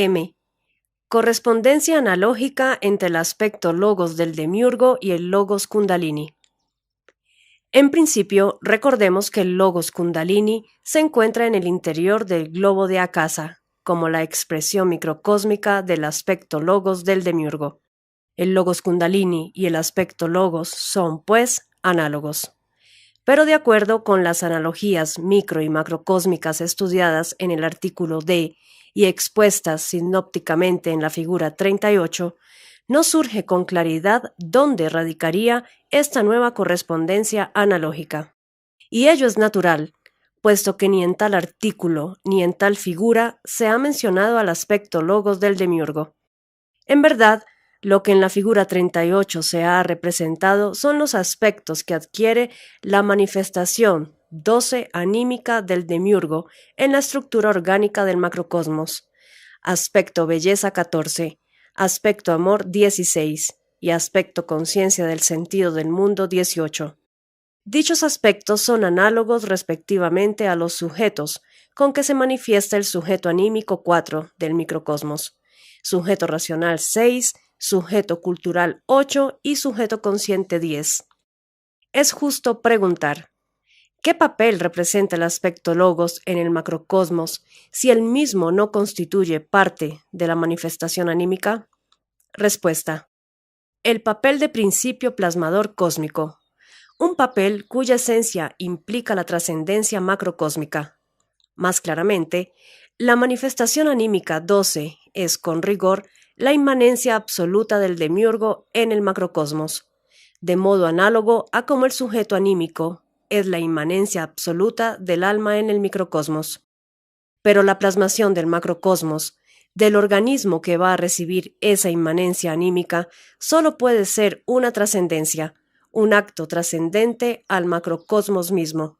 M. Correspondencia analógica entre el aspecto logos del demiurgo y el logos kundalini. En principio, recordemos que el logos kundalini se encuentra en el interior del globo de Akasa, como la expresión microcósmica del aspecto logos del demiurgo. El logos kundalini y el aspecto logos son, pues, análogos. Pero de acuerdo con las analogías micro y macrocósmicas estudiadas en el artículo D y expuestas sinópticamente en la figura 38, no surge con claridad dónde radicaría esta nueva correspondencia analógica. Y ello es natural, puesto que ni en tal artículo ni en tal figura se ha mencionado al aspecto logos del demiurgo. En verdad, lo que en la figura 38 se ha representado son los aspectos que adquiere la manifestación 12 anímica del demiurgo en la estructura orgánica del macrocosmos. Aspecto belleza 14, aspecto amor 16 y aspecto conciencia del sentido del mundo 18. Dichos aspectos son análogos respectivamente a los sujetos con que se manifiesta el sujeto anímico 4 del microcosmos, sujeto racional 6, sujeto cultural 8 y sujeto consciente 10. Es justo preguntar, ¿qué papel representa el aspecto logos en el macrocosmos si el mismo no constituye parte de la manifestación anímica? Respuesta: el papel de principio plasmador cósmico, un papel cuya esencia implica la trascendencia macrocósmica. Más claramente, la manifestación anímica 12 es, con rigor, la inmanencia absoluta del demiurgo en el macrocosmos, de modo análogo a como el sujeto anímico es la inmanencia absoluta del alma en el microcosmos. Pero la plasmación del macrocosmos, del organismo que va a recibir esa inmanencia anímica, solo puede ser una trascendencia, un acto trascendente al macrocosmos mismo.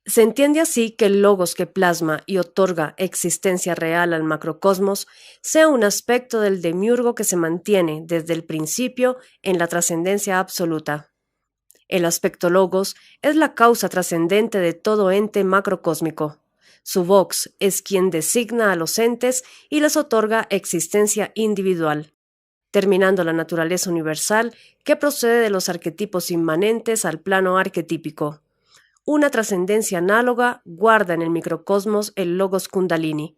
Se entiende así que el logos que plasma y otorga existencia real al macrocosmos sea un aspecto del demiurgo que se mantiene desde el principio en la trascendencia absoluta. El aspecto logos es la causa trascendente de todo ente macrocósmico. Su vox es quien designa a los entes y les otorga existencia individual, terminando la naturaleza universal que procede de los arquetipos inmanentes al plano arquetípico. Una trascendencia análoga guarda en el microcosmos el logos kundalini,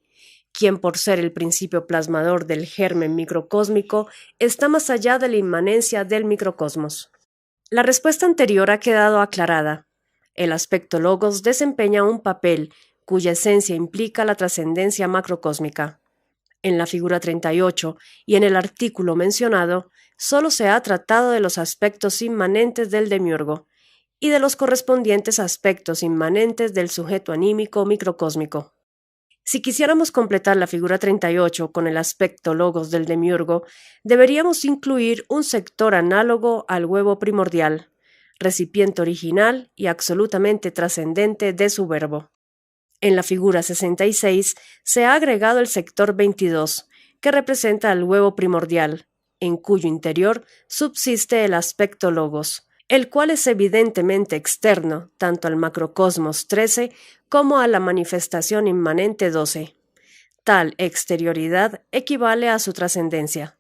quien por ser el principio plasmador del germen microcósmico está más allá de la inmanencia del microcosmos. La respuesta anterior ha quedado aclarada. El aspecto logos desempeña un papel cuya esencia implica la trascendencia macrocósmica. En la figura 38 y en el artículo mencionado, solo se ha tratado de los aspectos inmanentes del demiurgo y de los correspondientes aspectos inmanentes del sujeto anímico microcósmico. Si quisiéramos completar la figura 38 con el aspecto logos del demiurgo, deberíamos incluir un sector análogo al huevo primordial, recipiente original y absolutamente trascendente de su verbo. En la figura 66 se ha agregado el sector 22, que representa al huevo primordial, en cuyo interior subsiste el aspecto logos, el cual es evidentemente externo tanto al macrocosmos 13 como a la manifestación inmanente 12. Tal exterioridad equivale a su trascendencia.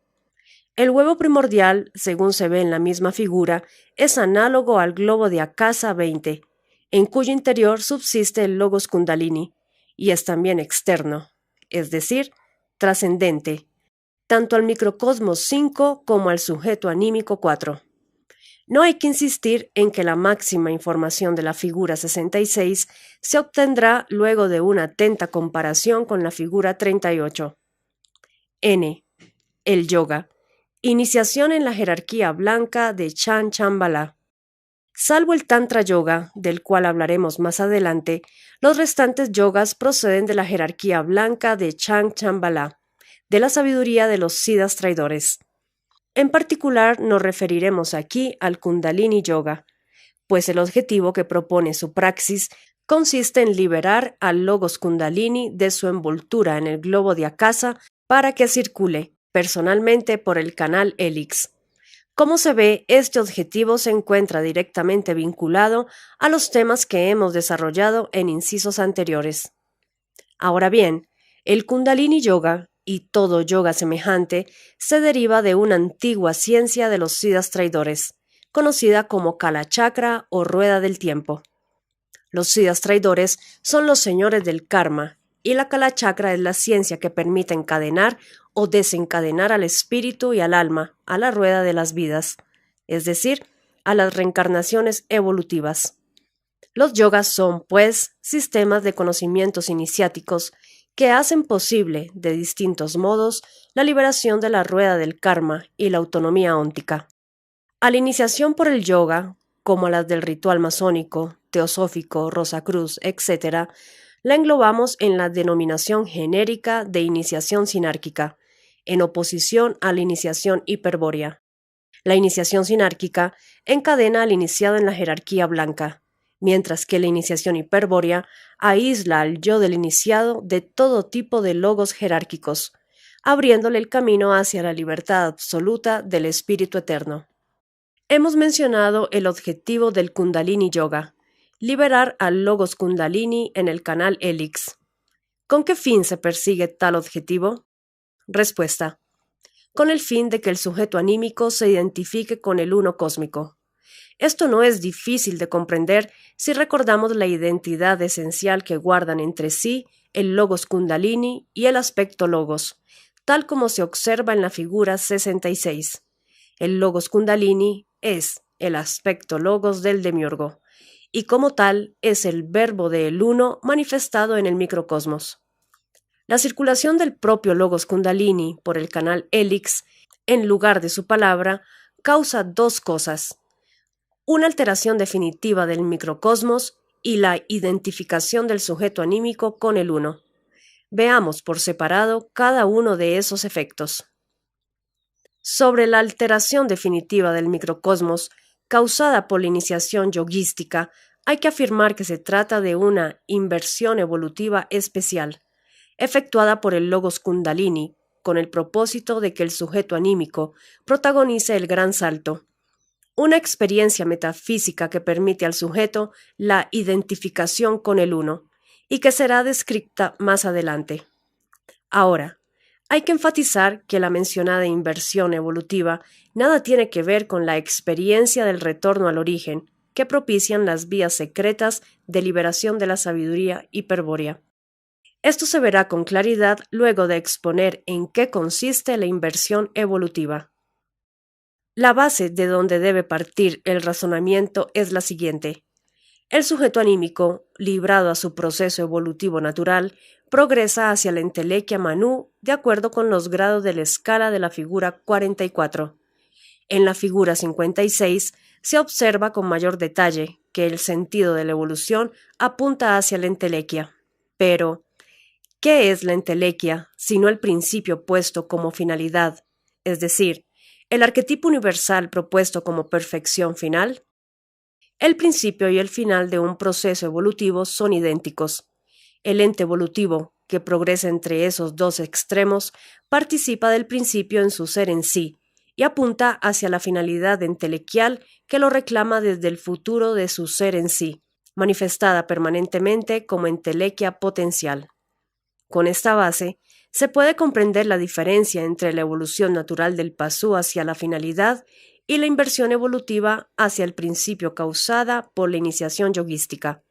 El huevo primordial, según se ve en la misma figura, es análogo al globo de Akasa 20, en cuyo interior subsiste el logos kundalini, y es también externo, es decir, trascendente, tanto al microcosmos 5 como al sujeto anímico 4. No hay que insistir en que la máxima información de la figura 66 se obtendrá luego de una atenta comparación con la figura 38. N. El yoga. Iniciación en la jerarquía blanca de Chan Chambala. Salvo el Tantra Yoga, del cual hablaremos más adelante, los restantes yogas proceden de la jerarquía blanca de Chan Chambala, de la sabiduría de los siddhas traidores. En particular nos referiremos aquí al Kundalini Yoga, pues el objetivo que propone su praxis consiste en liberar al logos Kundalini de su envoltura en el globo de Akasa para que circule personalmente por el canal Helix. Como se ve, este objetivo se encuentra directamente vinculado a los temas que hemos desarrollado en incisos anteriores. Ahora bien, el Kundalini Yoga, y todo yoga semejante se deriva de una antigua ciencia de los Siddhas traidores, conocida como Kala Chakra o Rueda del Tiempo. Los Siddhas traidores son los señores del karma, y la Kala Chakra es la ciencia que permite encadenar o desencadenar al espíritu y al alma a la rueda de las vidas, es decir, a las reencarnaciones evolutivas. Los yogas son, pues, sistemas de conocimientos iniciáticos que hacen posible, de distintos modos, la liberación de la rueda del karma y la autonomía óntica. A la iniciación por el yoga, como a las del ritual masónico, teosófico, Rosacruz, etc., la englobamos en la denominación genérica de iniciación sinárquica, en oposición a la iniciación hiperbórea. La iniciación sinárquica encadena al iniciado en la jerarquía blanca, mientras que la iniciación hiperbórea aísla al yo del iniciado de todo tipo de logos jerárquicos, abriéndole el camino hacia la libertad absoluta del espíritu eterno. Hemos mencionado el objetivo del Kundalini Yoga, liberar al logos Kundalini en el canal Helix. ¿Con qué fin se persigue tal objetivo? Respuesta: con el fin de que el sujeto anímico se identifique con el uno cósmico. Esto no es difícil de comprender si recordamos la identidad esencial que guardan entre sí el logos Kundalini y el aspecto logos, tal como se observa en la figura 66. El logos Kundalini es el aspecto logos del demiurgo, y como tal es el verbo del uno manifestado en el microcosmos. La circulación del propio logos Kundalini por el canal Helix, en lugar de su palabra, causa dos cosas: una alteración definitiva del microcosmos y la identificación del sujeto anímico con el uno. Veamos por separado cada uno de esos efectos. Sobre la alteración definitiva del microcosmos causada por la iniciación yoguística, hay que afirmar que se trata de una inversión evolutiva especial, efectuada por el logos Kundalini, con el propósito de que el sujeto anímico protagonice el gran salto, una experiencia metafísica que permite al sujeto la identificación con el uno, y que será descrita más adelante. Ahora, hay que enfatizar que la mencionada inversión evolutiva nada tiene que ver con la experiencia del retorno al origen que propician las vías secretas de liberación de la sabiduría hiperbórea. Esto se verá con claridad luego de exponer en qué consiste la inversión evolutiva. La base de donde debe partir el razonamiento es la siguiente. El sujeto anímico, librado a su proceso evolutivo natural, progresa hacia la entelequia Manu de acuerdo con los grados de la escala de la figura 44. En la figura 56 se observa con mayor detalle que el sentido de la evolución apunta hacia la entelequia. Pero, ¿qué es la entelequia sino el principio puesto como finalidad, es decir, el arquetipo universal propuesto como perfección final? El principio y el final de un proceso evolutivo son idénticos. El ente evolutivo, que progresa entre esos dos extremos, participa del principio en su ser en sí y apunta hacia la finalidad entelequial que lo reclama desde el futuro de su ser en sí, manifestada permanentemente como entelequia potencial. Con esta base, se puede comprender la diferencia entre la evolución natural del pasú hacia la finalidad y la inversión evolutiva hacia el principio causada por la iniciación yoguística.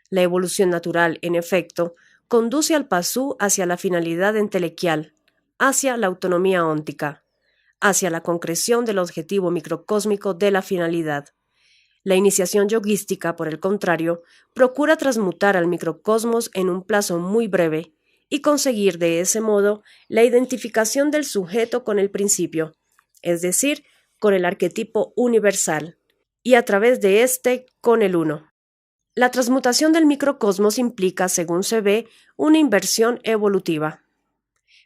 La evolución natural, en efecto, conduce al pasú hacia la finalidad entelequial, hacia la autonomía óntica, hacia la concreción del objetivo microcósmico de la finalidad. La iniciación yoguística, por el contrario, procura transmutar al microcosmos en un plazo muy breve y conseguir de ese modo la identificación del sujeto con el principio, es decir, con el arquetipo universal, y a través de éste con el uno. La transmutación del microcosmos implica, según se ve, una inversión evolutiva.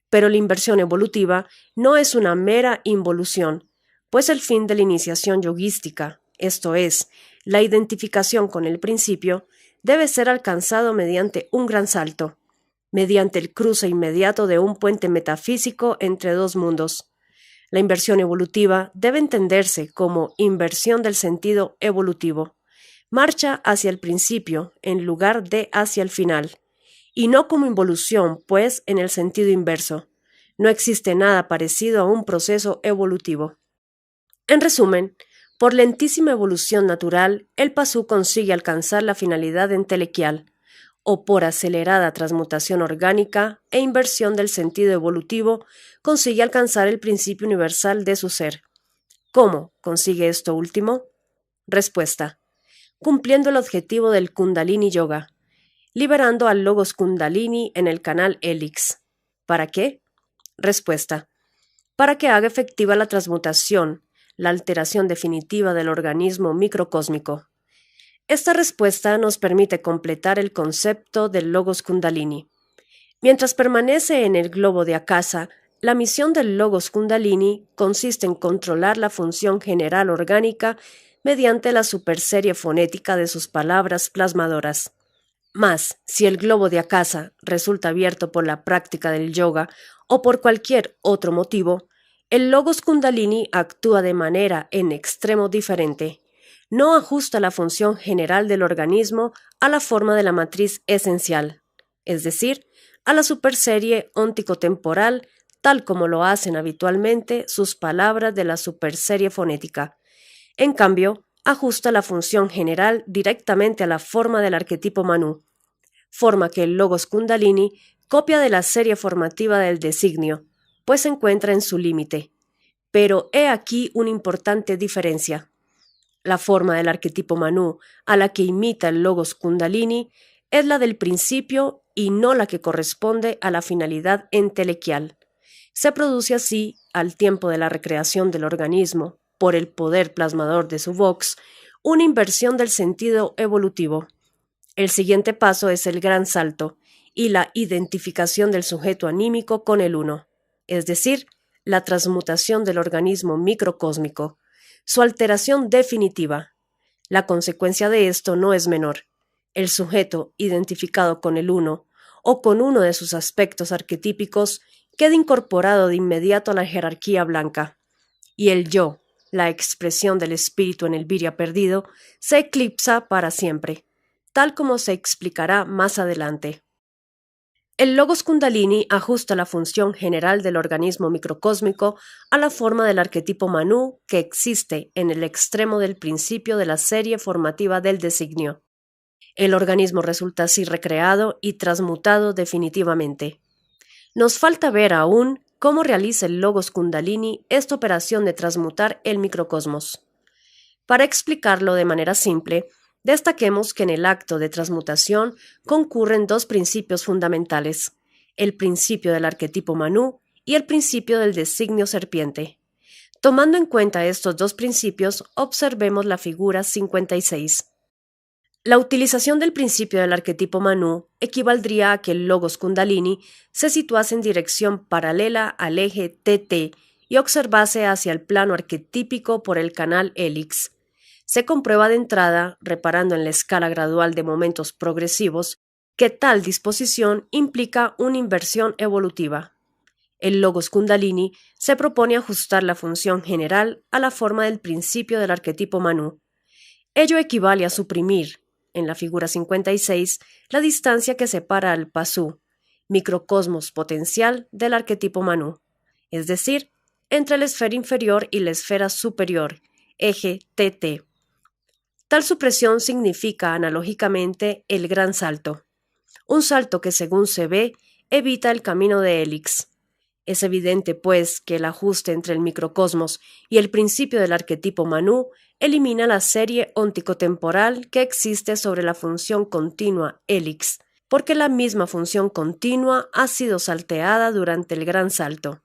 Pero la inversión evolutiva no es una mera involución, pues el fin de la iniciación yoguística, esto es, la identificación con el principio, debe ser alcanzado mediante un gran salto, mediante el cruce inmediato de un puente metafísico entre dos mundos. La inversión evolutiva debe entenderse como inversión del sentido evolutivo, marcha hacia el principio en lugar de hacia el final, y no como involución, pues, en el sentido inverso, No existe nada parecido a un proceso evolutivo. En resumen, por lentísima evolución natural, el pasú consigue alcanzar la finalidad entelequial, o por acelerada transmutación orgánica e inversión del sentido evolutivo, consigue alcanzar el principio universal de su ser. ¿Cómo consigue esto último? Respuesta: cumpliendo el objetivo del Kundalini Yoga, liberando al Logos Kundalini en el canal Helix. ¿Para qué? Respuesta: para que haga efectiva la transmutación, la alteración definitiva del organismo microcósmico. Esta respuesta nos permite completar el concepto del Logos Kundalini. Mientras permanece en el globo de Akasa, la misión del Logos Kundalini consiste en controlar la función general orgánica mediante la superserie fonética de sus palabras plasmadoras. Mas, si el globo de Akasa resulta abierto por la práctica del yoga o por cualquier otro motivo, el Logos Kundalini actúa de manera en extremo diferente. No ajusta la función general del organismo a la forma de la matriz esencial, es decir, a la superserie óntico-temporal, tal como lo hacen habitualmente sus palabras de la superserie fonética. En cambio, ajusta la función general directamente a la forma del arquetipo Manu, forma que el Logos Kundalini copia de la serie formativa del designio, pues se encuentra en su límite. Pero he aquí una importante diferencia. La forma del arquetipo Manu a la que imita el Logos Kundalini es la del principio y no la que corresponde a la finalidad entelequial. Se produce así, al tiempo de la recreación del organismo, por el poder plasmador de su vox, una inversión del sentido evolutivo. El siguiente paso es el gran salto y la identificación del sujeto anímico con el uno, es decir, la transmutación del organismo microcósmico, su alteración definitiva. La consecuencia de esto no es menor. El sujeto identificado con el uno o con uno de sus aspectos arquetípicos queda incorporado de inmediato a la jerarquía blanca, y el yo, la expresión del espíritu en el Virya perdido, se eclipsa para siempre, tal como se explicará más adelante. El Logos Kundalini ajusta la función general del organismo microcósmico a la forma del arquetipo Manu que existe en el extremo del principio de la serie formativa del designio. El organismo resulta así recreado y transmutado definitivamente. Nos falta ver aún cómo realiza el Logos Kundalini esta operación de transmutar el microcosmos. Para explicarlo de manera simple, destaquemos que en el acto de transmutación concurren dos principios fundamentales, el principio del arquetipo Manu y el principio del designio serpiente. Tomando en cuenta estos dos principios, observemos la figura 56. La utilización del principio del arquetipo Manu equivaldría a que el Logos Kundalini se situase en dirección paralela al eje TT y observase hacia el plano arquetípico por el canal Helix. Se comprueba de entrada, reparando en la escala gradual de momentos progresivos, que tal disposición implica una inversión evolutiva. El Logos Kundalini se propone ajustar la función general a la forma del principio del arquetipo Manu. Ello equivale a suprimir, en la figura 56, la distancia que separa al pasú, microcosmos potencial, del arquetipo Manu, es decir, entre la esfera inferior y la esfera superior, eje TT. Tal supresión significa analógicamente el gran salto, un salto que según se ve evita el camino de Helix. Es evidente, pues, que el ajuste entre el microcosmos y el principio del arquetipo Manu elimina la serie óntico-temporal que existe sobre la función continua Helix, porque la misma función continua ha sido salteada durante el gran salto.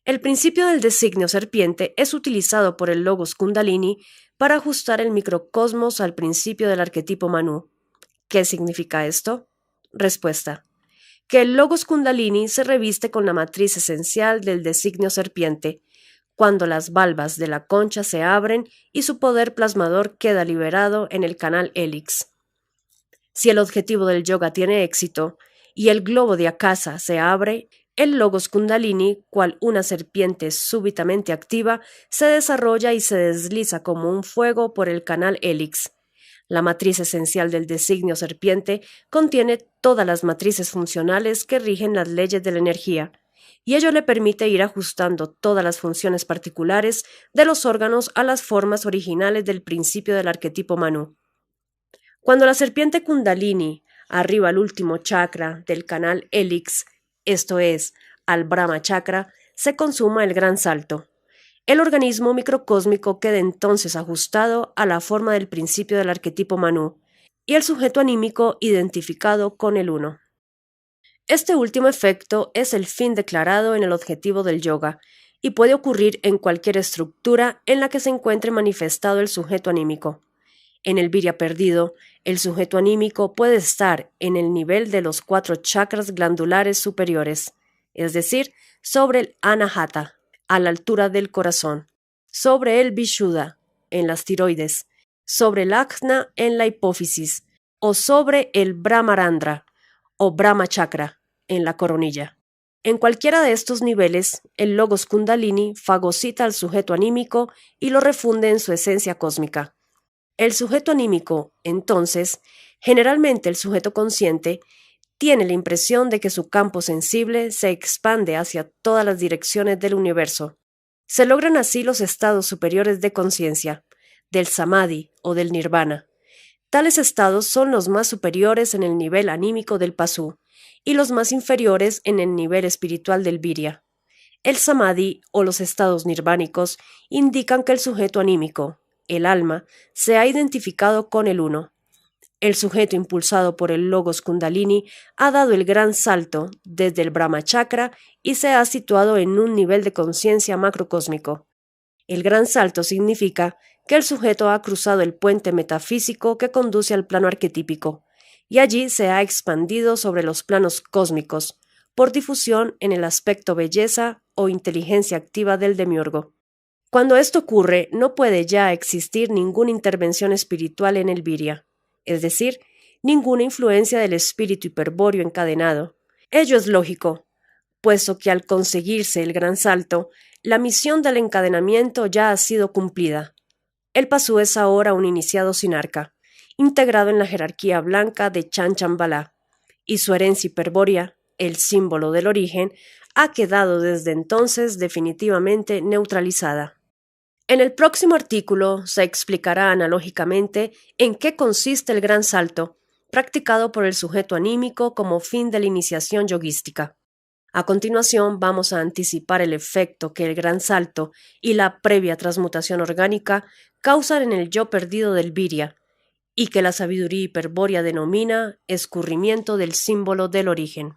El principio del designio serpiente es utilizado por el Logos Kundalini para ajustar el microcosmos al principio del arquetipo Manu. ¿Qué significa esto? Respuesta: que el Logos Kundalini se reviste con la matriz esencial del designio serpiente, cuando las valvas de la concha se abren y su poder plasmador queda liberado en el canal Helix. Si el objetivo del yoga tiene éxito y el globo de Akasa se abre, el Logos Kundalini, cual una serpiente súbitamente activa, se desarrolla y se desliza como un fuego por el canal Helix. La matriz esencial del designio serpiente contiene todas las matrices funcionales que rigen las leyes de la energía, y ello le permite ir ajustando todas las funciones particulares de los órganos a las formas originales del principio del arquetipo Manu. Cuando la serpiente Kundalini arriba al último chakra del canal Helix, esto es, al Brahma chakra, se consuma el gran salto. El organismo microcósmico queda entonces ajustado a la forma del principio del arquetipo Manu y el sujeto anímico identificado con el uno. Este último efecto es el fin declarado en el objetivo del yoga y puede ocurrir en cualquier estructura en la que se encuentre manifestado el sujeto anímico. En el virya perdido, el sujeto anímico puede estar en el nivel de los 4 chakras glandulares superiores, es decir, sobre el anahata, a la altura del corazón, sobre el vishuddha, en las tiroides, sobre el ajna, en la hipófisis, o sobre el brahmarandra, o brahma chakra, en la coronilla. En cualquiera de estos niveles, el logos kundalini fagocita al sujeto anímico y lo refunde en su esencia cósmica. El sujeto anímico, entonces, generalmente el sujeto consciente, tiene la impresión de que su campo sensible se expande hacia todas las direcciones del universo. Se logran así los estados superiores de conciencia, del samadhi o del nirvana. Tales estados son los más superiores en el nivel anímico del pasú y los más inferiores en el nivel espiritual del virya. El samadhi o los estados nirvánicos indican que el sujeto anímico, el alma, se ha identificado con el uno. El sujeto impulsado por el logos kundalini ha dado el gran salto desde el Brahma chakra y se ha situado en un nivel de conciencia macrocósmico. El gran salto significa que el sujeto ha cruzado el puente metafísico que conduce al plano arquetípico, y allí se ha expandido sobre los planos cósmicos, por difusión en el aspecto belleza o inteligencia activa del demiurgo. Cuando esto ocurre, no puede ya existir ninguna intervención espiritual en el virya, es decir, ninguna influencia del espíritu hiperbóreo encadenado. Ello es lógico, puesto que al conseguirse el gran salto, la misión del encadenamiento ya ha sido cumplida. El pasú es ahora un iniciado sin arca, integrado en la jerarquía blanca de Chanchambala, y su herencia hiperbórea, el símbolo del origen, ha quedado desde entonces definitivamente neutralizada. En el próximo artículo se explicará analógicamente en qué consiste el gran salto, practicado por el sujeto anímico como fin de la iniciación yoguística. A continuación vamos a anticipar el efecto que el gran salto y la previa transmutación orgánica causan en el yo perdido del virya, y que la sabiduría hiperbórea denomina escurrimiento del símbolo del origen.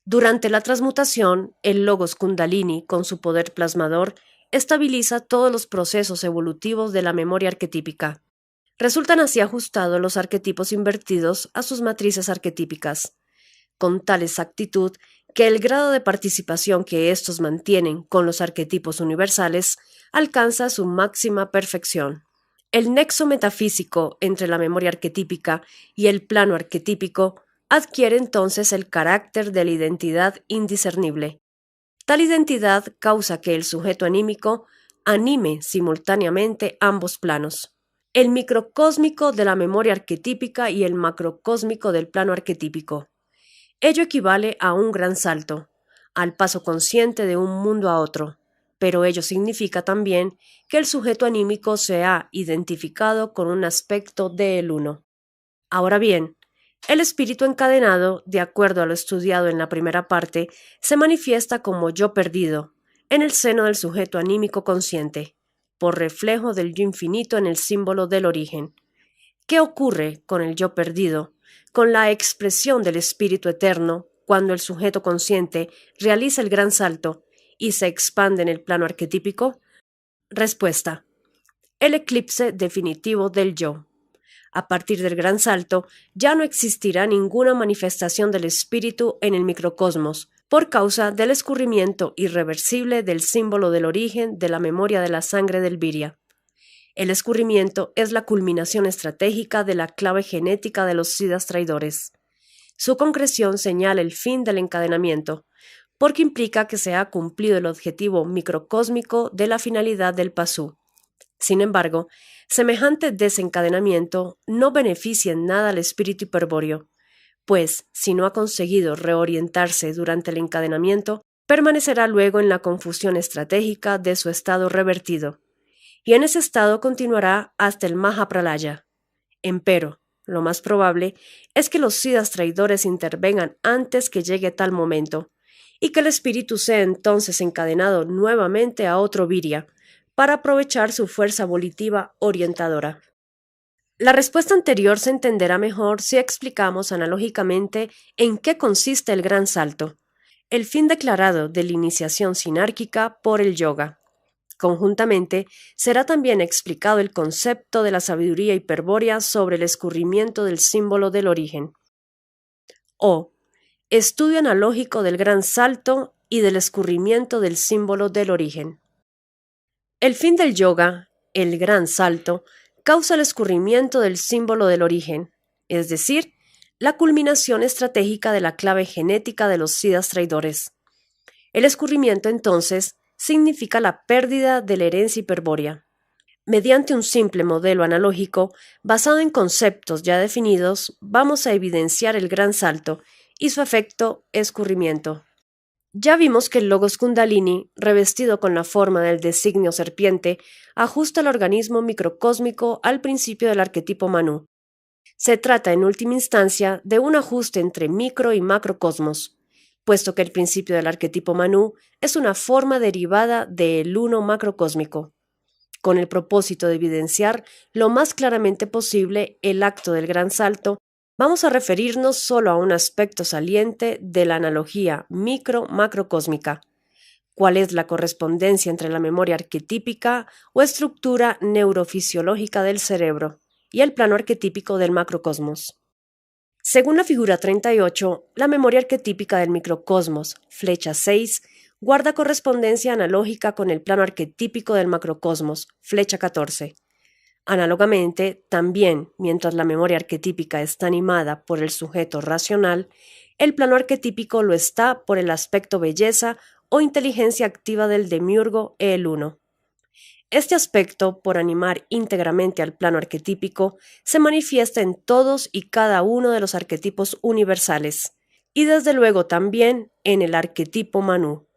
Durante la transmutación, el logos kundalini, con su poder plasmador, estabiliza todos los procesos evolutivos de la memoria arquetípica. Resultan así ajustados los arquetipos invertidos a sus matrices arquetípicas, con tal exactitud que el grado de participación que estos mantienen con los arquetipos universales alcanza su máxima perfección. El nexo metafísico entre la memoria arquetípica y el plano arquetípico adquiere entonces el carácter de la identidad indiscernible. Tal identidad causa que el sujeto anímico anime simultáneamente ambos planos, el microcósmico de la memoria arquetípica y el macrocósmico del plano arquetípico. Ello equivale a un gran salto, al paso consciente de un mundo a otro, pero ello significa también que el sujeto anímico se ha identificado con un aspecto del uno. Ahora bien, el espíritu encadenado, de acuerdo a lo estudiado en la primera parte, se manifiesta como yo perdido, en el seno del sujeto anímico consciente, por reflejo del yo infinito en el símbolo del origen. ¿Qué ocurre con el yo perdido, con la expresión del espíritu eterno, cuando el sujeto consciente realiza el gran salto y se expande en el plano arquetípico? Respuesta: el eclipse definitivo del yo. A partir del gran salto, ya no existirá ninguna manifestación del espíritu en el microcosmos, por causa del escurrimiento irreversible del símbolo del origen de la memoria de la sangre del virya. El escurrimiento es la culminación estratégica de la clave genética de los siddhas traidores. Su concreción señala el fin del encadenamiento, porque implica que se ha cumplido el objetivo microcósmico de la finalidad del pasú. Sin embargo, semejante desencadenamiento no beneficia en nada al espíritu hiperbóreo, pues, si no ha conseguido reorientarse durante el encadenamiento, permanecerá luego en la confusión estratégica de su estado revertido, y en ese estado continuará hasta el Mahapralaya. Empero, lo más probable es que los siddhas traidores intervengan antes que llegue tal momento, y que el espíritu sea entonces encadenado nuevamente a otro virya, para aprovechar su fuerza volitiva orientadora. La respuesta anterior se entenderá mejor si explicamos analógicamente en qué consiste el gran salto, el fin declarado de la iniciación sinárquica por el yoga. Conjuntamente, será también explicado el concepto de la sabiduría hiperbórea sobre el escurrimiento del símbolo del origen. O. Estudio analógico del gran salto y del escurrimiento del símbolo del origen. El fin del yoga, el gran salto, causa el escurrimiento del símbolo del origen, es decir, la culminación estratégica de la clave genética de los siddhas traidores. El escurrimiento, entonces, significa la pérdida de la herencia hiperbórea. Mediante un simple modelo analógico basado en conceptos ya definidos, vamos a evidenciar el gran salto y su efecto escurrimiento. Ya vimos que el logos kundalini, revestido con la forma del designio serpiente, ajusta el organismo microcósmico al principio del arquetipo Manu. Se trata, en última instancia, de un ajuste entre micro y macrocosmos, puesto que el principio del arquetipo Manu es una forma derivada del uno macrocósmico, con el propósito de evidenciar lo más claramente posible el acto del gran salto. Vamos a referirnos solo a un aspecto saliente de la analogía micro-macrocósmica. ¿Cuál es la correspondencia entre la memoria arquetípica o estructura neurofisiológica del cerebro y el plano arquetípico del macrocosmos? Según la figura 38, la memoria arquetípica del microcosmos, flecha 6, guarda correspondencia analógica con el plano arquetípico del macrocosmos, flecha 14. Análogamente, también, mientras la memoria arquetípica está animada por el sujeto racional, el plano arquetípico lo está por el aspecto belleza o inteligencia activa del demiurgo el uno. Este aspecto, por animar íntegramente al plano arquetípico, se manifiesta en todos y cada uno de los arquetipos universales, y desde luego también en el arquetipo Manu.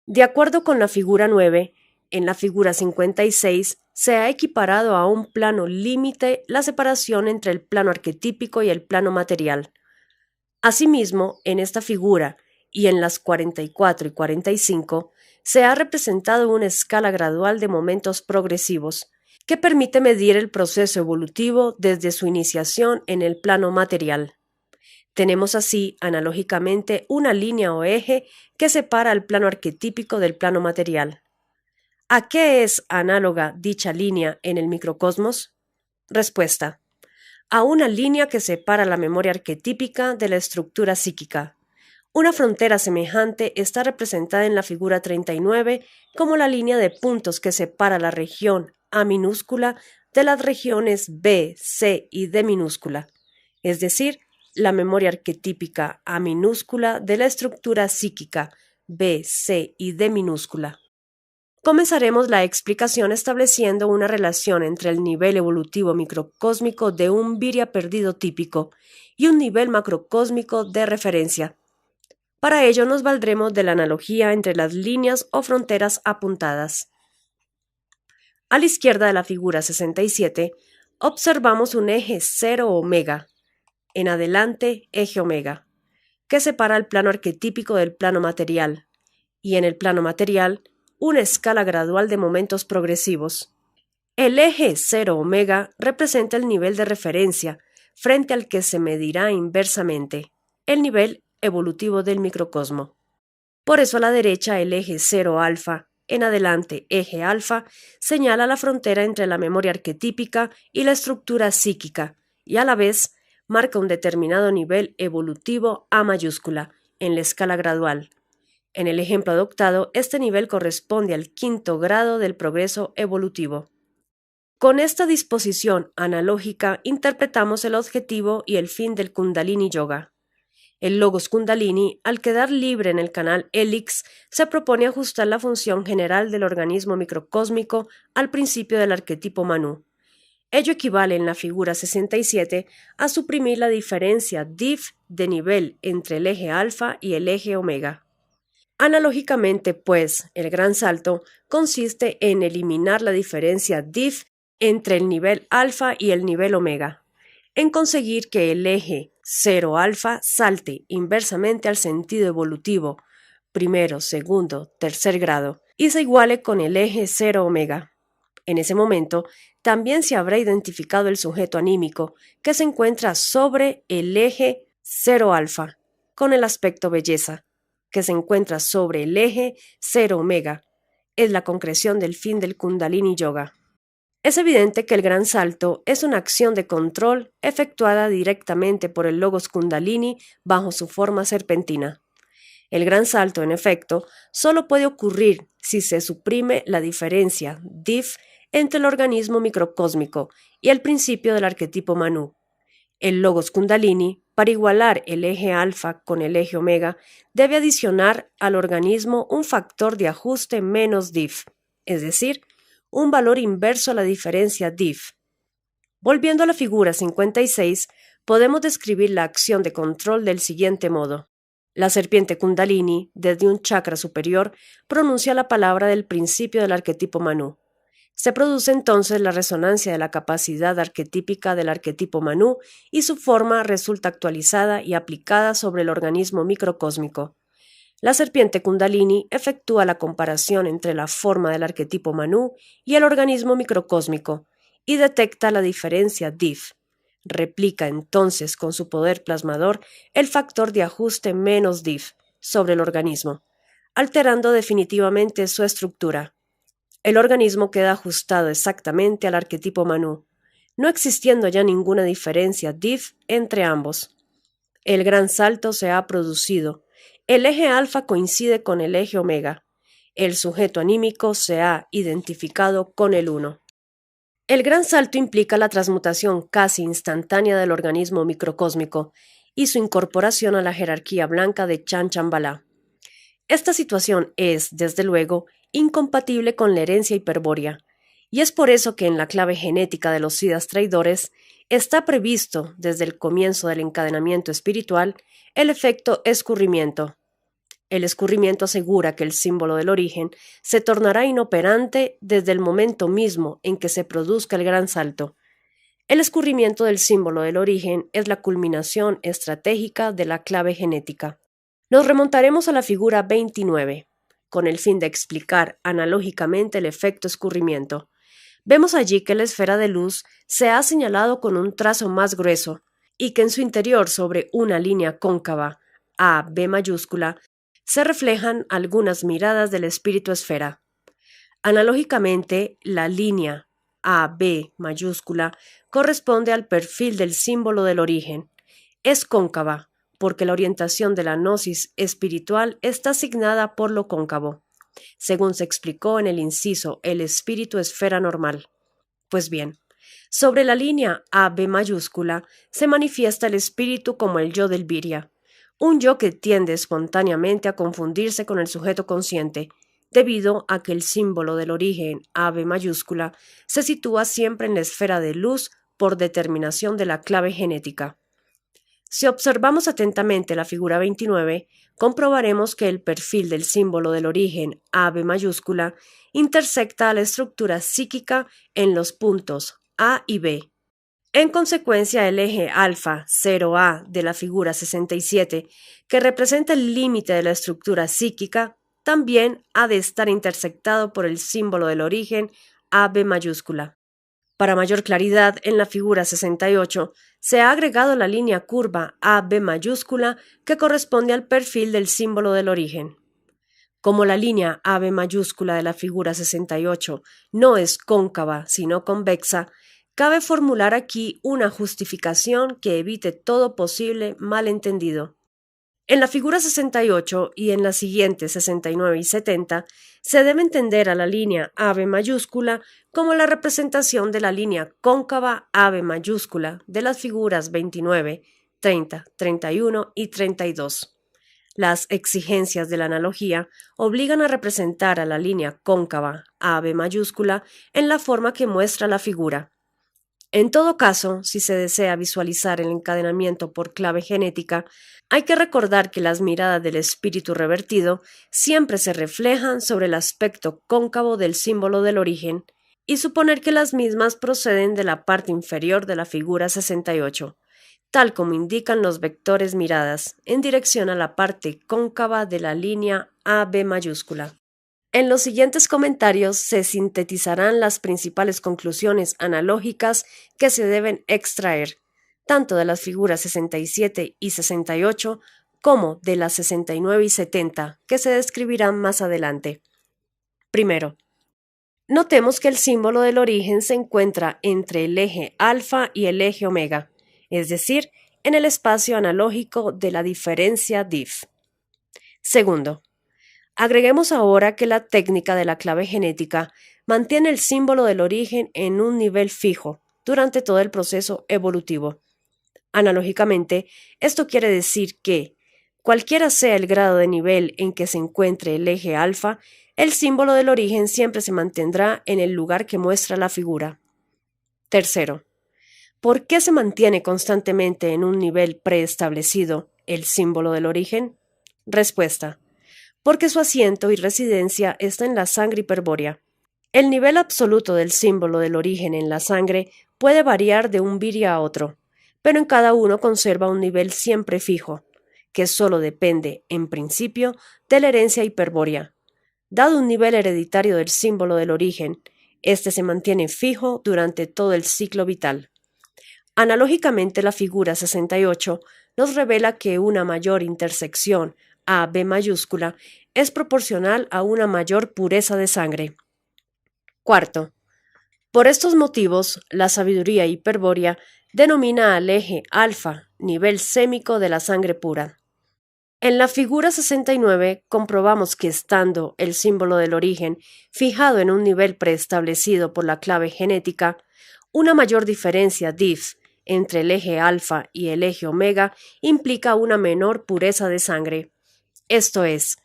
De acuerdo con la figura 9, en la figura 56 se ha equiparado a un plano límite la separación entre el plano arquetípico y el plano material. Asimismo, en esta figura y en las 44 y 45 se ha representado una escala gradual de momentos progresivos que permite medir el proceso evolutivo desde su iniciación en el plano material. Tenemos así, analógicamente, una línea o eje que separa el plano arquetípico del plano material. ¿A qué es análoga dicha línea en el microcosmos? Respuesta: a una línea que separa la memoria arquetípica de la estructura psíquica. Una frontera semejante está representada en la figura 39 como la línea de puntos que separa la región A minúscula de las regiones B, C y D minúscula, es decir, la memoria arquetípica A minúscula de la estructura psíquica B, C y D minúscula. Comenzaremos la explicación estableciendo una relación entre el nivel evolutivo microcósmico de un virya perdido típico y un nivel macrocósmico de referencia. Para ello nos valdremos de la analogía entre las líneas o fronteras apuntadas. A la izquierda de la figura 67, observamos un eje 0 omega, en adelante eje omega, que separa el plano arquetípico del plano material, y en el plano material, una escala gradual de momentos progresivos. El eje 0 omega representa el nivel de referencia frente al que se medirá inversamente, el nivel evolutivo del microcosmo. Por eso a la derecha el eje 0 alfa, en adelante eje alfa, señala la frontera entre la memoria arquetípica y la estructura psíquica, y a la vez marca un determinado nivel evolutivo A mayúscula en la escala gradual. En el ejemplo adoptado, este nivel corresponde al 5º grado del progreso evolutivo. Con esta disposición analógica interpretamos el objetivo y el fin del Kundalini Yoga. El logos Kundalini, al quedar libre en el canal Helix, se propone ajustar la función general del organismo microcósmico al principio del arquetipo Manu. Ello equivale en la figura 67 a suprimir la diferencia diff de nivel entre el eje alfa y el eje omega. Analógicamente, pues, el gran salto consiste en eliminar la diferencia diff entre el nivel alfa y el nivel omega, en conseguir que el eje 0 alfa salte inversamente al sentido evolutivo, primero, segundo, tercer grado, y se iguale con el eje 0 omega. En ese momento, también se habrá identificado el sujeto anímico que se encuentra sobre el eje 0 alfa, con el aspecto belleza, que se encuentra sobre el eje 0 omega. Es la concreción del fin del Kundalini Yoga. Es evidente que el gran salto es una acción de control efectuada directamente por el logos Kundalini bajo su forma serpentina. El gran salto, en efecto, solo puede ocurrir si se suprime la diferencia diff entre el organismo microcósmico y el principio del arquetipo Manu. El logos Kundalini, para igualar el eje alfa con el eje omega, debe adicionar al organismo un factor de ajuste menos diff, es decir, un valor inverso a la diferencia diff. Volviendo a la figura 56, podemos describir la acción de control del siguiente modo. La serpiente Kundalini, desde un chakra superior, pronuncia la palabra del principio del arquetipo Manu. Se produce entonces la resonancia de la capacidad arquetípica del arquetipo Manu y su forma resulta actualizada y aplicada sobre el organismo microcósmico. La serpiente Kundalini efectúa la comparación entre la forma del arquetipo Manu y el organismo microcósmico y detecta la diferencia diff. Replica entonces con su poder plasmador el factor de ajuste menos diff sobre el organismo, alterando definitivamente su estructura. El organismo queda ajustado exactamente al arquetipo Manu, no existiendo ya ninguna diferencia diff entre ambos. El gran salto se ha producido. El eje alfa coincide con el eje omega. El sujeto anímico se ha identificado con el uno. El gran salto implica la transmutación casi instantánea del organismo microcósmico y su incorporación a la jerarquía blanca de Chan Chambala. Esta situación es, desde luego, incompatible con la herencia hiperbórea, y es por eso que en la clave genética de los siddhas traidores está previsto, desde el comienzo del encadenamiento espiritual, el efecto escurrimiento. El escurrimiento asegura que el símbolo del origen se tornará inoperante desde el momento mismo en que se produzca el gran salto. El escurrimiento del símbolo del origen es la culminación estratégica de la clave genética. Nos remontaremos a la figura 29, con el fin de explicar analógicamente el efecto escurrimiento. Vemos allí que la esfera de luz se ha señalado con un trazo más grueso y que en su interior, sobre una línea cóncava, A, B mayúscula, se reflejan algunas miradas del espíritu esfera. Analógicamente, la línea A, B mayúscula corresponde al perfil del símbolo del origen. Es cóncava, porque la orientación de la gnosis espiritual está asignada por lo cóncavo, según se explicó en el inciso el espíritu esfera normal. Pues bien, sobre la línea AB mayúscula se manifiesta el espíritu como el yo del Virya, un yo que tiende espontáneamente a confundirse con el sujeto consciente, debido a que el símbolo del origen AB mayúscula se sitúa siempre en la esfera de luz por determinación de la clave genética. Si observamos atentamente la figura 29, comprobaremos que el perfil del símbolo del origen AB mayúscula intersecta a la estructura psíquica en los puntos A y B. En consecuencia, el eje alfa 0A de la figura 67, que representa el límite de la estructura psíquica, también ha de estar intersectado por el símbolo del origen AB mayúscula. Para mayor claridad, en la figura 68 se ha agregado la línea curva AB mayúscula que corresponde al perfil del símbolo del origen. Como la línea AB mayúscula de la figura 68 no es cóncava sino convexa, cabe formular aquí una justificación que evite todo posible malentendido. En la figura 68 y en las siguientes 69 y 70 se debe entender a la línea AB mayúscula como la representación de la línea cóncava AB mayúscula de las figuras 29, 30, 31 y 32. Las exigencias de la analogía obligan a representar a la línea cóncava AB mayúscula en la forma que muestra la figura. En todo caso, si se desea visualizar el encadenamiento por clave genética, hay que recordar que las miradas del espíritu revertido siempre se reflejan sobre el aspecto cóncavo del símbolo del origen y suponer que las mismas proceden de la parte inferior de la figura 68, tal como indican los vectores miradas, en dirección a la parte cóncava de la línea AB mayúscula. En los siguientes comentarios se sintetizarán las principales conclusiones analógicas que se deben extraer, tanto de las figuras 67 y 68 como de las 69 y 70, que se describirán más adelante. Primero, notemos que el símbolo del origen se encuentra entre el eje alfa y el eje omega, es decir, en el espacio analógico de la diferencia diff. Segundo, agreguemos ahora que la técnica de la clave genética mantiene el símbolo del origen en un nivel fijo durante todo el proceso evolutivo. Analógicamente, esto quiere decir que, cualquiera sea el grado de nivel en que se encuentre el eje alfa, el símbolo del origen siempre se mantendrá en el lugar que muestra la figura. Tercero, ¿por qué se mantiene constantemente en un nivel preestablecido el símbolo del origen? Respuesta: porque su asiento y residencia está en la sangre hiperbórea. El nivel absoluto del símbolo del origen en la sangre puede variar de un viria a otro, pero en cada uno conserva un nivel siempre fijo, que solo depende, en principio, de la herencia hiperbórea. Dado un nivel hereditario del símbolo del origen, este se mantiene fijo durante todo el ciclo vital. Analógicamente, la figura 68 nos revela que una mayor intersección AB mayúscula es proporcional a una mayor pureza de sangre. Cuarto, por estos motivos, la sabiduría hiperbórea denomina al eje alfa nivel sémico de la sangre pura. En la figura 69 comprobamos que estando el símbolo del origen fijado en un nivel preestablecido por la clave genética, una mayor diferencia diff entre el eje alfa y el eje omega implica una menor pureza de sangre. Esto es,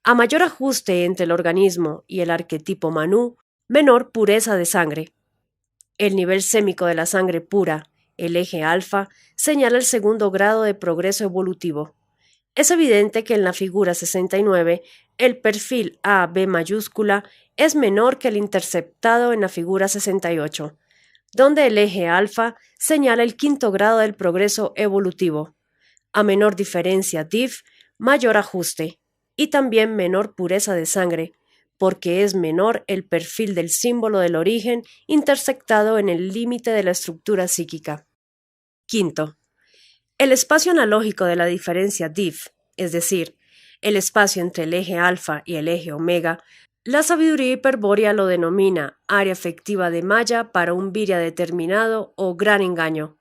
a mayor ajuste entre el organismo y el arquetipo Manú, menor pureza de sangre. El nivel sémico de la sangre pura, el eje alfa, señala el segundo grado de progreso evolutivo. Es evidente que en la figura 69 el perfil AB mayúscula es menor que el interceptado en la figura 68, donde el eje alfa señala el quinto grado del progreso evolutivo. A menor diferencia diff, mayor ajuste, y también menor pureza de sangre, porque es menor el perfil del símbolo del origen intersectado en el límite de la estructura psíquica. Quinto, el espacio analógico de la diferencia diff, es decir, el espacio entre el eje alfa y el eje omega, la sabiduría hiperbórea lo denomina área efectiva de malla para un viria determinado o gran engaño.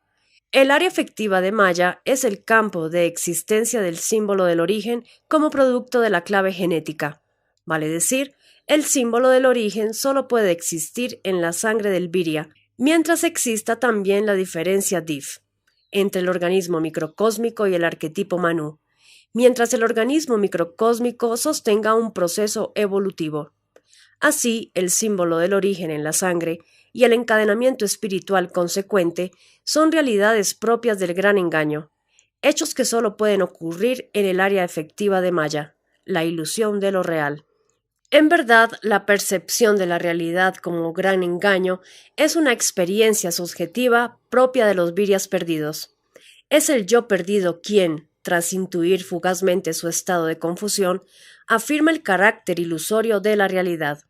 El área efectiva de malla es el campo de existencia del símbolo del origen como producto de la clave genética. Vale decir, el símbolo del origen solo puede existir en la sangre del viria, mientras exista también la diferencia diff entre el organismo microcósmico y el arquetipo Manú, mientras el organismo microcósmico sostenga un proceso evolutivo. Así, el símbolo del origen en la sangre y el encadenamiento espiritual consecuente son realidades propias del gran engaño, hechos que solo pueden ocurrir en el área efectiva de malla, la ilusión de lo real. En verdad, la percepción de la realidad como gran engaño es una experiencia subjetiva propia de los virias perdidos. Es el yo perdido quien, tras intuir fugazmente su estado de confusión, afirma el carácter ilusorio de la realidad.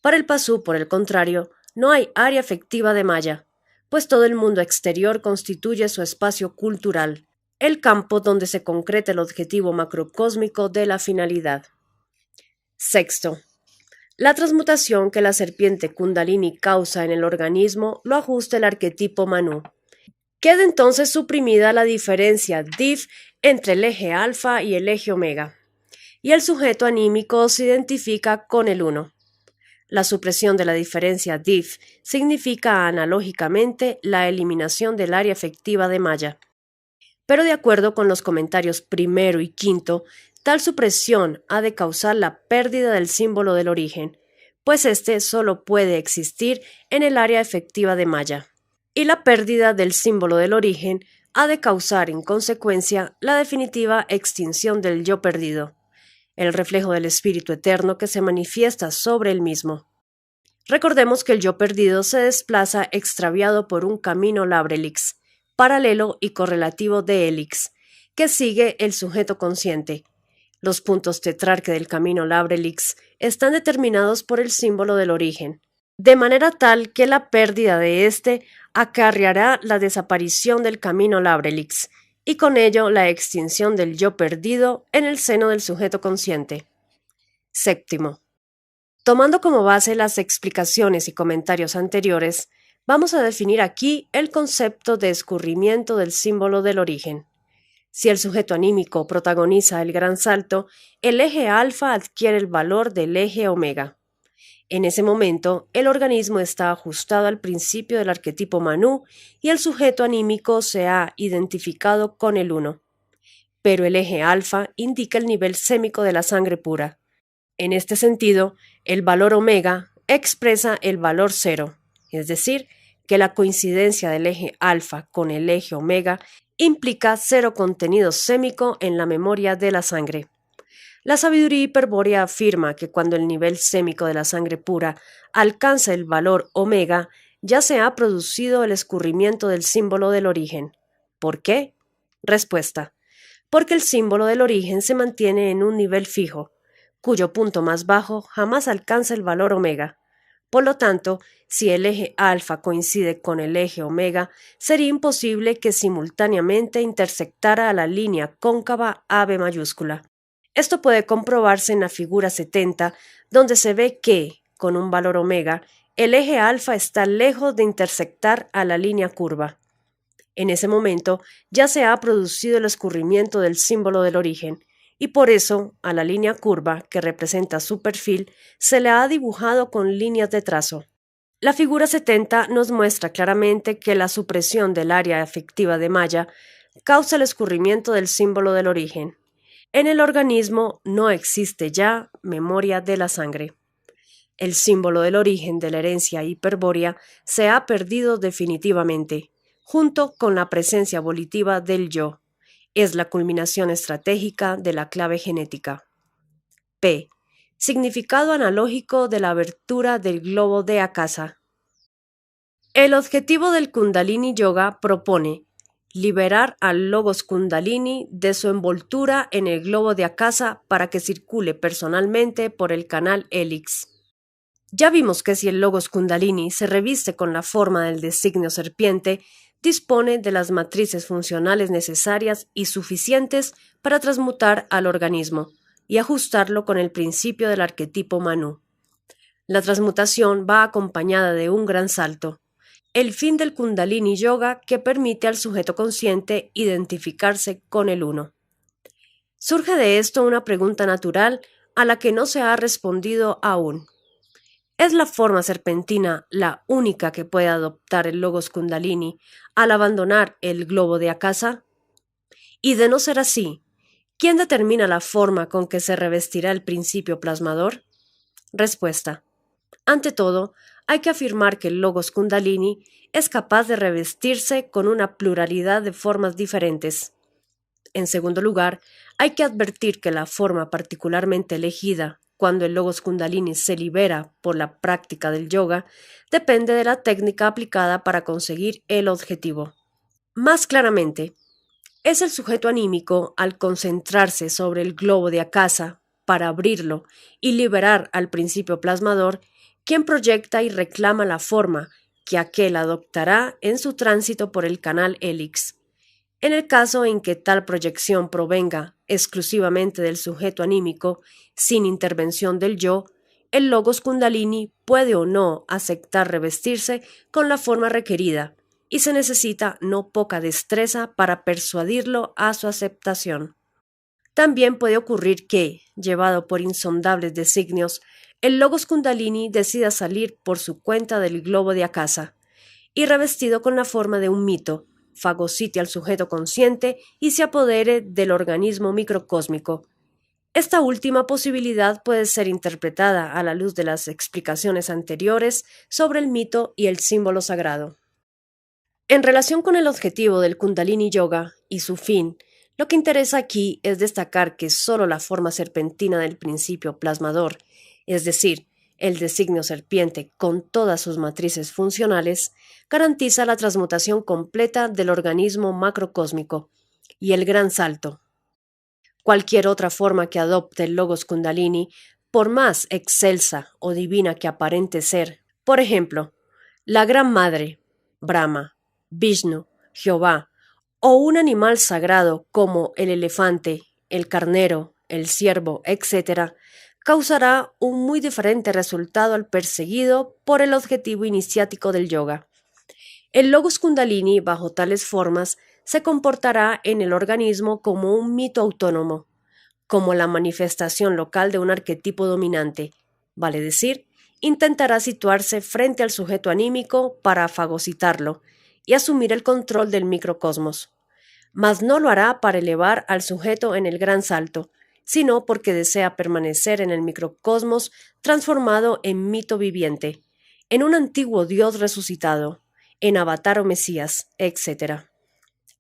Para el pasú, por el contrario, no hay área efectiva de malla, pues todo el mundo exterior constituye su espacio cultural, el campo donde se concreta el objetivo macrocósmico de la finalidad. Sexto, la transmutación que la serpiente Kundalini causa en el organismo lo ajusta el arquetipo Manú. Queda entonces suprimida la diferencia diff entre el eje alfa y el eje omega, y el sujeto anímico se identifica con el uno. La supresión de la diferencia diff significa analógicamente la eliminación del área efectiva de malla. Pero de acuerdo con los comentarios primero y quinto, tal supresión ha de causar la pérdida del símbolo del origen, pues éste solo puede existir en el área efectiva de malla. y la pérdida del símbolo del origen ha de causar en consecuencia la definitiva extinción del yo perdido, el reflejo del espíritu eterno que se manifiesta sobre el mismo. Recordemos que el yo perdido se desplaza extraviado por un camino labrelix, paralelo y correlativo de helix, que sigue el sujeto consciente. Los puntos tetrarque del camino labrelix están determinados por el símbolo del origen, de manera tal que la pérdida de éste acarreará la desaparición del camino labrelix y con ello la extinción del yo perdido en el seno del sujeto consciente. Séptimo. Tomando como base las explicaciones y comentarios anteriores, vamos a definir aquí el concepto de escurrimiento del símbolo del origen. Si el sujeto anímico protagoniza el gran salto, el eje alfa adquiere el valor del eje omega. En ese momento, el organismo está ajustado al principio del arquetipo Manú y el sujeto anímico se ha identificado con el uno. Pero el eje alfa indica el nivel sémico de la sangre pura. En este sentido, el valor omega expresa el valor cero, es decir, que la coincidencia del eje alfa con el eje omega implica cero contenido sémico en la memoria de la sangre. La sabiduría hiperbórea afirma que cuando el nivel sémico de la sangre pura alcanza el valor omega, ya se ha producido el escurrimiento del símbolo del origen. ¿Por qué? Respuesta: porque el símbolo del origen se mantiene en un nivel fijo, cuyo punto más bajo jamás alcanza el valor omega. Por lo tanto, si el eje alfa coincide con el eje omega, sería imposible que simultáneamente intersectara a la línea cóncava AB mayúscula. Esto puede comprobarse en la figura 70, donde se ve que, con un valor omega, el eje alfa está lejos de intersectar a la línea curva. En ese momento ya se ha producido el escurrimiento del símbolo del origen, y por eso a la línea curva que representa su perfil se le ha dibujado con líneas de trazo. La figura 70 nos muestra claramente que la supresión del área efectiva de malla causa el escurrimiento del símbolo del origen. En el organismo no existe ya memoria de la sangre. El símbolo del origen de la herencia hiperbórea se ha perdido definitivamente, junto con la presencia volitiva del yo. Es la culminación estratégica de la clave genética. P. Significado analógico de la abertura del globo de Akasa. El objetivo del Kundalini Yoga propone liberar al Logos Kundalini de su envoltura en el globo de Akasa para que circule personalmente por el canal Helix. Ya vimos que si el Logos Kundalini se reviste con la forma del designio serpiente, dispone de las matrices funcionales necesarias y suficientes para transmutar al organismo y ajustarlo con el principio del arquetipo Manú. La transmutación va acompañada de un gran salto, el fin del Kundalini Yoga que permite al sujeto consciente identificarse con el uno. Surge de esto una pregunta natural a la que no se ha respondido aún. ¿Es la forma serpentina la única que puede adoptar el Logos Kundalini al abandonar el globo de Akasa? Y de no ser así, ¿quién determina la forma con que se revestirá el principio plasmador? Respuesta: ante todo, hay que afirmar que el Logos Kundalini es capaz de revestirse con una pluralidad de formas diferentes. En segundo lugar, hay que advertir que la forma particularmente elegida cuando el Logos Kundalini se libera por la práctica del yoga depende de la técnica aplicada para conseguir el objetivo. Más claramente, es el sujeto anímico al concentrarse sobre el globo de Akasa para abrirlo y liberar al principio plasmador quien proyecta y reclama la forma que aquél adoptará en su tránsito por el canal Helix. En el caso en que tal proyección provenga exclusivamente del sujeto anímico, sin intervención del yo, el Logos Kundalini puede o no aceptar revestirse con la forma requerida, y se necesita no poca destreza para persuadirlo a su aceptación. También puede ocurrir que, llevado por insondables designios, el Logos Kundalini decida salir por su cuenta del globo de Akasa, y revestido con la forma de un mito, fagocite al sujeto consciente y se apodere del organismo microcósmico. Esta última posibilidad puede ser interpretada a la luz de las explicaciones anteriores sobre el mito y el símbolo sagrado. En relación con el objetivo del Kundalini Yoga y su fin, lo que interesa aquí es destacar que solo la forma serpentina del principio plasmador, es decir, el designio serpiente con todas sus matrices funcionales, garantiza la transmutación completa del organismo macrocósmico y el gran salto. Cualquier otra forma que adopte el logos Kundalini, por más excelsa o divina que aparente ser, por ejemplo, la Gran Madre, Brahma, Vishnu, Jehová, o un animal sagrado como el elefante, el carnero, el ciervo, etc., causará un muy diferente resultado al perseguido por el objetivo iniciático del yoga. El logos Kundalini, bajo tales formas, se comportará en el organismo como un mito autónomo, como la manifestación local de un arquetipo dominante, vale decir, intentará situarse frente al sujeto anímico para fagocitarlo y asumir el control del microcosmos. Mas no lo hará para elevar al sujeto en el gran salto, sino porque desea permanecer en el microcosmos transformado en mito viviente, en un antiguo dios resucitado, en avatar o mesías, etc.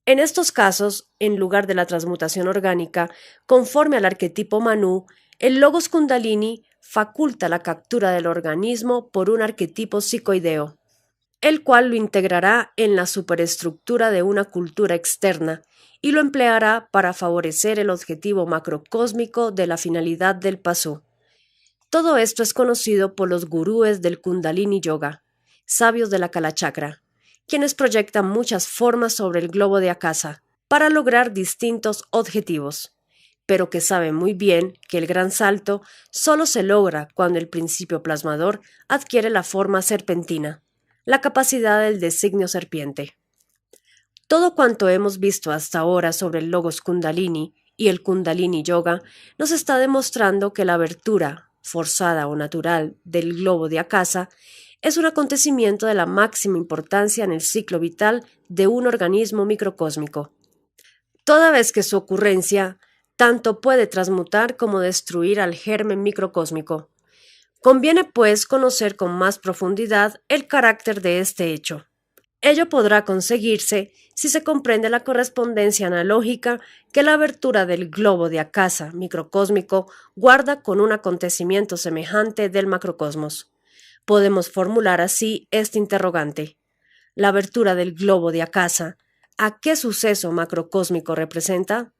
En estos casos, en lugar de la transmutación orgánica, conforme al arquetipo Manu, el logos Kundalini faculta la captura del organismo por un arquetipo psicoideo, el cual lo integrará en la superestructura de una cultura externa y lo empleará para favorecer el objetivo macrocósmico de la finalidad del paso. Todo esto es conocido por los gurúes del Kundalini Yoga, sabios de la Kalachakra, quienes proyectan muchas formas sobre el globo de Akasa para lograr distintos objetivos, pero que saben muy bien que el gran salto solo se logra cuando el principio plasmador adquiere la forma serpentina, la capacidad del designio serpiente. Todo cuanto hemos visto hasta ahora sobre el logos Kundalini y el Kundalini Yoga nos está demostrando que la abertura, forzada o natural, del globo de Akasa es un acontecimiento de la máxima importancia en el ciclo vital de un organismo microcósmico, toda vez que su ocurrencia tanto puede transmutar como destruir al germen microcósmico. Conviene, pues, conocer con más profundidad el carácter de este hecho. Ello podrá conseguirse si se comprende la correspondencia analógica que la abertura del globo de Akasa microcósmico guarda con un acontecimiento semejante del macrocosmos. Podemos formular así este interrogante. La abertura del globo de Akasa, ¿a qué suceso macrocósmico representa?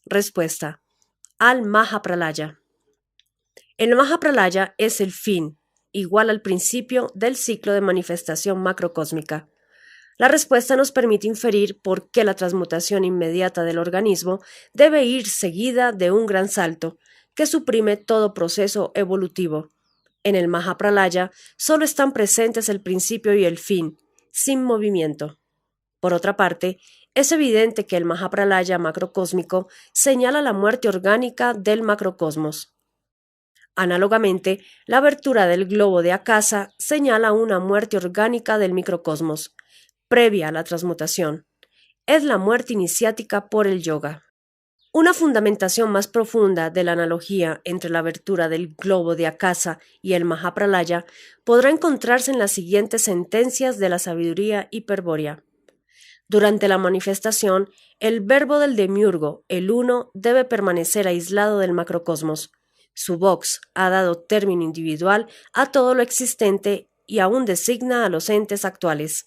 Respuesta: al Mahapralaya. El Mahapralaya es el fin, igual al principio del ciclo de manifestación macrocósmica. La respuesta nos permite inferir por qué la transmutación inmediata del organismo debe ir seguida de un gran salto, que suprime todo proceso evolutivo. En el Mahapralaya solo están presentes el principio y el fin, sin movimiento. Por otra parte, es evidente que el Mahapralaya macrocósmico señala la muerte orgánica del macrocosmos. Análogamente, la abertura del globo de Akasa señala una muerte orgánica del microcosmos, previa a la transmutación. Es la muerte iniciática por el yoga. Una fundamentación más profunda de la analogía entre la abertura del globo de Akasa y el Mahapralaya podrá encontrarse en las siguientes sentencias de la sabiduría hiperbórea. Durante la manifestación, el verbo del demiurgo, el uno, debe permanecer aislado del macrocosmos. Su vox ha dado término individual a todo lo existente y aún designa a los entes actuales.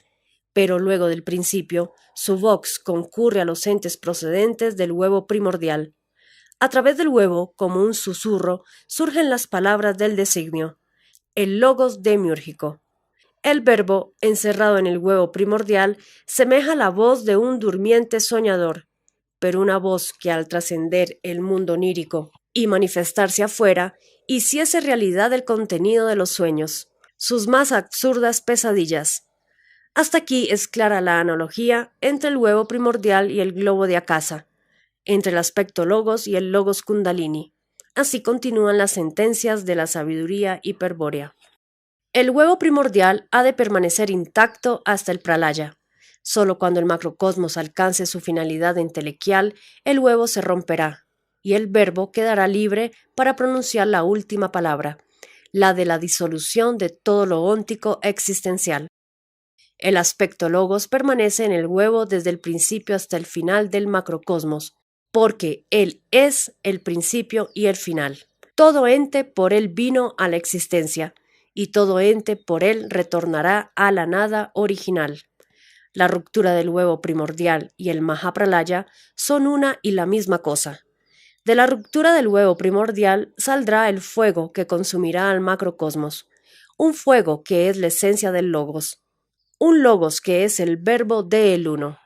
Pero luego del principio, su vox concurre a los entes procedentes del huevo primordial. A través del huevo, como un susurro, surgen las palabras del designio, el logos demiúrgico. El verbo, encerrado en el huevo primordial, semeja la voz de un durmiente soñador, pero una voz que al trascender el mundo onírico y manifestarse afuera, hiciese realidad el contenido de los sueños, sus más absurdas pesadillas. Hasta aquí es clara la analogía entre el huevo primordial y el globo de Akasa, entre el aspecto logos y el logos Kundalini. Así continúan las sentencias de la sabiduría hiperbórea. El huevo primordial ha de permanecer intacto hasta el pralaya. Solo cuando el macrocosmos alcance su finalidad entelequial, el huevo se romperá, y el verbo quedará libre para pronunciar la última palabra, la de la disolución de todo lo óntico existencial. El aspecto logos permanece en el huevo desde el principio hasta el final del macrocosmos, porque él es el principio y el final. Todo ente por él vino a la existencia, y todo ente por él retornará a la nada original. La ruptura del huevo primordial y el Mahapralaya son una y la misma cosa. De la ruptura del huevo primordial saldrá el fuego que consumirá al macrocosmos, un fuego que es la esencia del logos, un logos que es el verbo de el uno.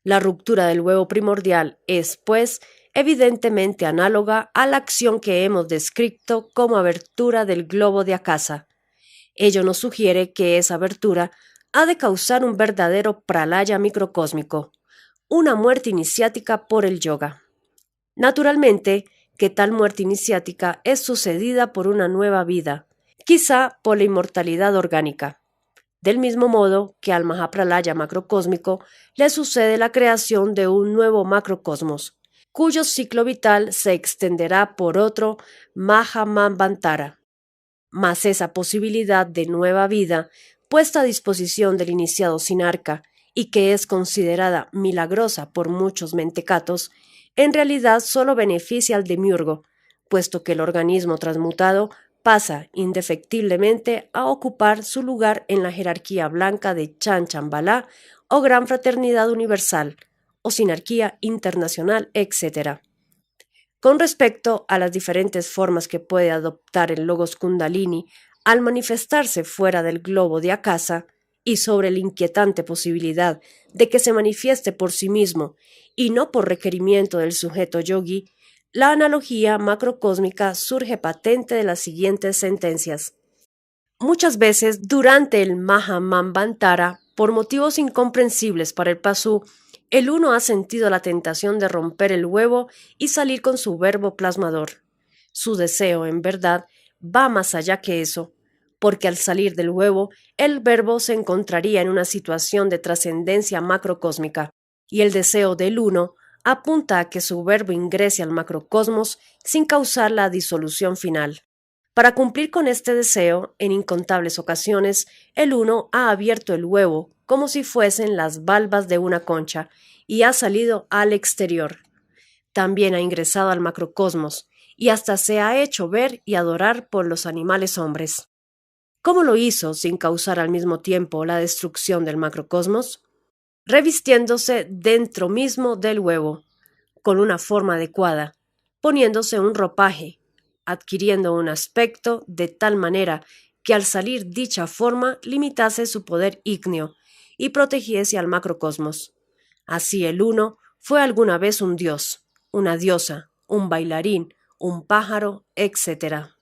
La ruptura del huevo primordial es, pues, evidentemente análoga a la acción que hemos descrito como abertura del globo de Akasa. Ello nos sugiere que esa abertura ha de causar un verdadero pralaya microcósmico, una muerte iniciática por el yoga. Naturalmente, que tal muerte iniciática es sucedida por una nueva vida, quizá por la inmortalidad orgánica. Del mismo modo que al Mahapralaya macrocósmico le sucede la creación de un nuevo macrocosmos, cuyo ciclo vital se extenderá por otro Mahamambantara. Mas esa posibilidad de nueva vida, puesta a disposición del iniciado sinarca y que es considerada milagrosa por muchos mentecatos, en realidad solo beneficia al demiurgo, puesto que el organismo transmutado pasa indefectiblemente a ocupar su lugar en la jerarquía blanca de Chanchambalá o Gran Fraternidad Universal, o Sinarquía Internacional, etc. Con respecto a las diferentes formas que puede adoptar el Logos Kundalini al manifestarse fuera del globo de Akasa, y sobre la inquietante posibilidad de que se manifieste por sí mismo y no por requerimiento del sujeto yogi, la analogía macrocósmica surge patente de las siguientes sentencias. Muchas veces durante el Mahamambantara, por motivos incomprensibles para el pasú, el uno ha sentido la tentación de romper el huevo y salir con su verbo plasmador. Su deseo, en verdad, va más allá que eso, porque al salir del huevo, el verbo se encontraría en una situación de trascendencia macrocósmica, y el deseo del uno apunta a que su verbo ingrese al macrocosmos sin causar la disolución final. Para cumplir con este deseo, en incontables ocasiones, el uno ha abierto el huevo como si fuesen las valvas de una concha y ha salido al exterior. También ha ingresado al macrocosmos y hasta se ha hecho ver y adorar por los animales hombres. ¿Cómo lo hizo sin causar al mismo tiempo la destrucción del macrocosmos? Revistiéndose dentro mismo del huevo, con una forma adecuada, poniéndose un ropaje, adquiriendo un aspecto de tal manera que al salir dicha forma limitase su poder ígneo y protegiese al macrocosmos. Así el uno fue alguna vez un dios, una diosa, un bailarín, un pájaro, etc.